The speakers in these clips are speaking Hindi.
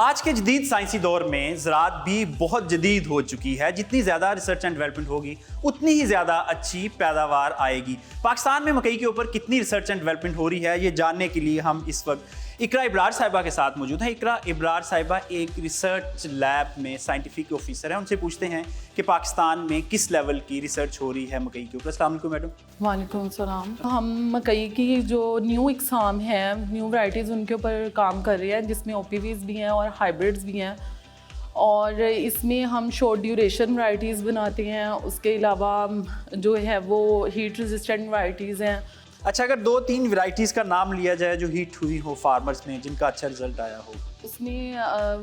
आज के जदीद साइंसी दौर में ज़राअत भी बहुत जदीद हो चुकी है। जितनी ज़्यादा रिसर्च एंड डेवलपमेंट होगी उतनी ही ज़्यादा अच्छी पैदावार आएगी। पाकिस्तान में मकई के ऊपर कितनी रिसर्च एंड डेवलपमेंट हो रही है, ये जानने के लिए हम इस वक्त इकरा इब्रार साहिबा के साथ मौजूद हैं। इकरा इब्रार साहिबा एक रिसर्च लैब में साइंटिफिक ऑफिसर हैं। उनसे पूछते हैं कि पाकिस्तान में किस लेवल की रिसर्च हो रही है मकई के ऊपर। अस्सलाम वालेकुम मैडम। वालेकुम सलाम। हम मकई की जो न्यू इकसाम हैं, न्यू वैराइटीज़, उनके ऊपर काम कर रहे हैं, जिसमें ओपीवीज़ भी हैं और हाइब्रिड्स भी हैं। और इसमें हम शॉर्ट ड्यूरेशन वैराइटीज़ बनाते हैं। उसके अलावा जो है वो हीट रेजिस्टेंट वैराइटीज़ हैं। अच्छा, अगर 2-3 वैरायटीज़ का नाम लिया जाए जो हिट हुई हो फार्मर्स में, जिनका अच्छा रिजल्ट आया हो। उसमें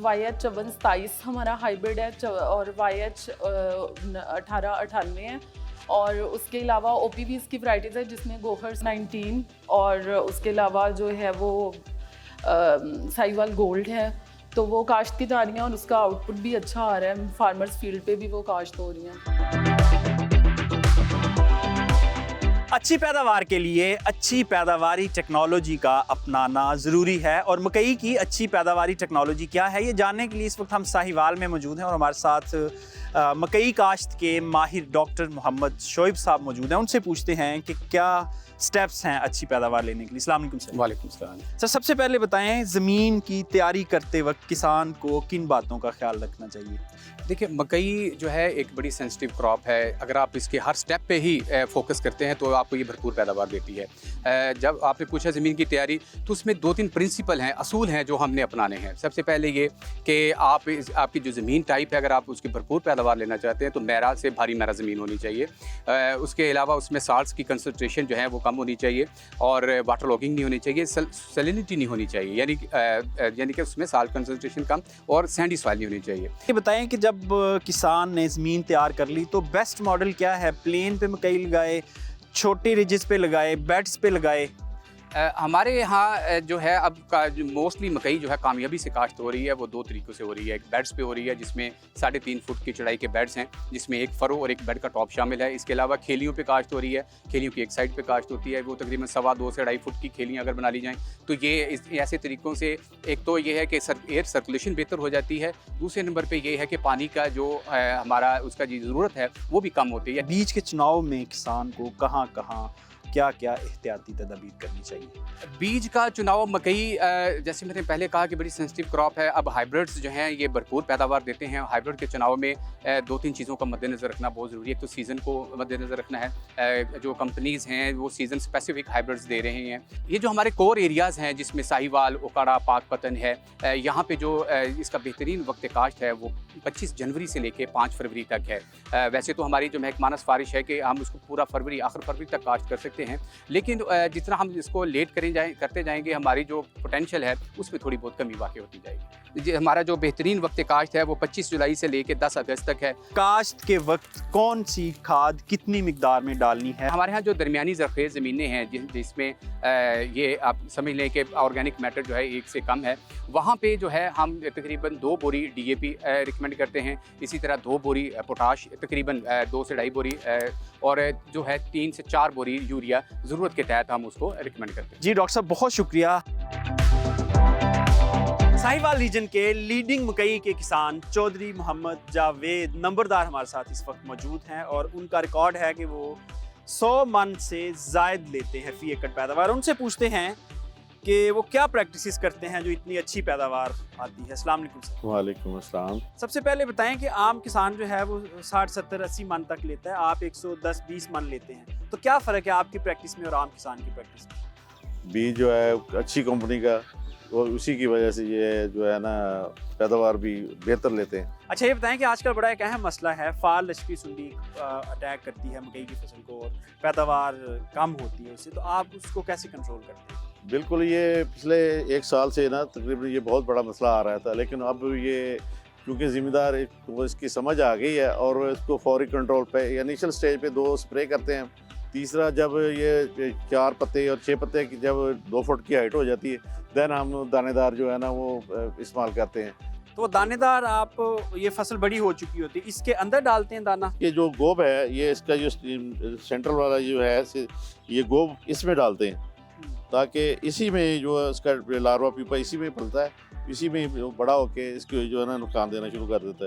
YH 5427 हमारा हाइब्रिड है और YH 1898 है। और उसके अलावा OPVs की वैराइटीज़ है जिसमें गोहर्स 19 और उसके अलावा जो है वो साहिवाल गोल्ड है। तो वो काश्त की जा रही हैं और उसका आउटपुट भी अच्छा आ रहा है। फार्मर्स फील्ड पे भी वो काश्त हो रही हैं। अच्छी पैदावार के लिए अच्छी पैदावारी टेक्नोलॉजी का अपनाना ज़रूरी है। और मकई की अच्छी पैदावारी टेक्नोलॉजी क्या है, ये जानने के लिए इस वक्त हम साहिवाल में मौजूद हैं और हमारे साथ मकई काश्त के माहिर डॉक्टर मोहम्मद शोएब साहब मौजूद हैं। उनसे पूछते हैं कि क्या स्टेप्स हैं अच्छी पैदावार लेने के लिए। अस्सलाम वालेकुम सर। वालेकुम सलाम। सर, सबसे पहले बताएं, ज़मीन की तैयारी करते वक्त किसान को किन बातों का ख्याल रखना चाहिए? देखिए, मकई जो है एक बड़ी सेंसिटिव क्रॉप है। अगर आप इसके हर स्टेप पे ही फोकस करते हैं तो आपको ये भरपूर पैदावार देती है। जब आपने पूछा ज़मीन की तैयारी, तो उसमें 2-3 प्रिंसिपल हैं, असूल हैं जो हमने अपनाने हैं। सबसे पहले ये कि आपकी जो ज़मीन टाइप है, अगर आप उसकी भरपूर पैदावार लेना चाहते हैं तो मैरा से भारी मैरा ज़मीन होनी चाहिए। उसके अलावा उसमें साल्ट्स की कंसनट्रेशन जो है वो कम होनी चाहिए और वाटर लॉगिंग नहीं होनी चाहिए, सैलिनिटी नहीं होनी चाहिए, यानी कि उसमें साल्ट कंसनट्रेशन कम और सैंडी सॉइल नहीं होनी चाहिए। ये बताएं कि जब किसान ने ज़मीन तैयार कर ली तो बेस्ट मॉडल क्या है? प्लेन पे मकई लगाए, छोटे रिजेस पे लगाए, बेड्स पे लगाए? हमारे यहाँ जो है अब का जो मोस्टली मकई जो है कामयाबी से काश्त हो रही है वो 2 तरीक़ों से हो रही है। एक बेड्स पे हो रही है जिसमें 3.5 फुट की चौड़ाई के बेड्स हैं, जिसमें एक फरो और एक बेड का टॉप शामिल है। इसके अलावा खेलियों पे काश्त हो रही है। खेलियों की एक साइड पे काश्त होती है, वो तकरीबन 2.25 से 2.5 फुट की खेलियाँ अगर बना ली जाएँ तो ये ऐसे तरीक़ों से एक तो ये है कि एयर सर्कुलेशन बेहतर हो जाती है। दूसरे नंबर पर ये है कि पानी का जो हमारा उसका जो ज़रूरत है वो भी कम होती है। बीज के चुनाव में किसान को कहाँ क्या क्या एहतियाती तदाबीर करनी चाहिए? बीज का चुनाव मकई जैसे मैंने पहले कहा कि बड़ी सेंसिटिव क्रॉप है। अब हाइब्रिड्स जो हैं ये भरपूर पैदावार देते हैं। हाइब्रिड के चुनाव में 2-3 चीज़ों का मद्देनज़र रखना बहुत ज़रूरी है। तो सीज़न को मद्देनज़र रखना है। जो कंपनीज़ हैं वो सीज़न स्पेसिफिक हाइब्रिड्स दे रहे हैं। ये जो हमारे कोर एरियाज़ हैं जिसमें साहिवाल, ओकाड़ा, पाकपतन है, यहाँ पर जो इसका बेहतरीन वक्त काश्त है वो 25 जनवरी से लेकर 5 फरवरी तक है। वैसे तो हमारी जो महकमाना सिफारिश है कि हम उसको पूरा आखिर फरवरी तक काश्त कर सकते हैं, लेकिन जितना हम इसको लेट करते जाएंगे हमारी जो पोटेंशियल है उसमें थोड़ी बहुत कमी वाक़ई होती जाएगी। हमारा जो बेहतरीन वक्त काश्त है वो 25 जुलाई से लेकर 10 अगस्त तक है। काश्त के वक्त कौन सी खाद कितनी मिकदार में डालनी है? हमारे यहाँ जो दरमियानी ज़रख़ेज़ ज़मीनें हैं जिसमें ये आप समझ लें कि ऑर्गेनिक मैटर जो है 1 से कम है, वहाँ पे जो है हम तकरीबन 2 बोरी DAP रिकमेंड करते हैं। इसी तरह 2 बोरी पोटाश, तकरीबन 2 से 2.5 बोरी और जो है 3 से 4 बोरी यूरिया ज़रूरत के तहत हम उसको रिकमेंड करते हैं। जी डॉक्टर साहब, बहुत शुक्रिया। साहिवाल रीजन के लीडिंग मकई के किसान चौधरी मोहम्मद जावेद नंबरदार हमारे साथ इस वक्त मौजूद हैं और उनका रिकॉर्ड है कि वो 100 मन से ज़ायद लेते हैं फ़ी एकड़ पैदावार। उनसे पूछते हैं कि वो क्या प्रैक्टिसेस करते हैं जो इतनी अच्छी पैदावार आती है। अस्सलाम वालेकुम सर। वालेकुम अस्सलाम। सबसे पहले बताएं कि आम किसान जो है वो 60, 70, 80 मन तक लेता है, आप 110, 20 मन लेते हैं, तो क्या फ़र्क है आपकी प्रैक्टिस में और आम किसान की प्रैक्टिस में? बीज जो है अच्छी कंपनी का और उसी की वजह से ये जो है ना पैदावार भी बेहतर लेते हैं। अच्छा, ये बताएं कि आजकल बड़ा एक अहम मसला है, फाल लश्करी सुंडी अटैक करती है मकई की फसल को और पैदावार कम होती है उससे, तो आप उसको कैसे कंट्रोल करते हैं? बिल्कुल, ये पिछले 1 साल से ना तकरीबन ये बहुत बड़ा मसला आ रहा था, लेकिन अब ये क्योंकि ज़िम्मेदार वो इसकी समझ आ गई है और इसको फौरी कंट्रोल पे इनिशियल स्टेज पे 2 स्प्रे करते हैं। तीसरा, जब ये 4 पत्ते और 6 पत्ते की जब 2 फुट की हाइट हो जाती है देन हम दानेदार जो है ना वो इस्तेमाल करते हैं। तो दानेदार आप ये फसल बड़ी हो चुकी होती है, इसके अंदर डालते हैं दाना? ये जो गोब है, ये इसका जो सेंट्रल वाला जो है ये गोब इसमें डालते हैं। ताकि इसी में जो है इसका लार्वा प्यूपा इसी में पलता है, इसी में बड़ा होके इसको जो है ना नुकसान देना शुरू कर देता है।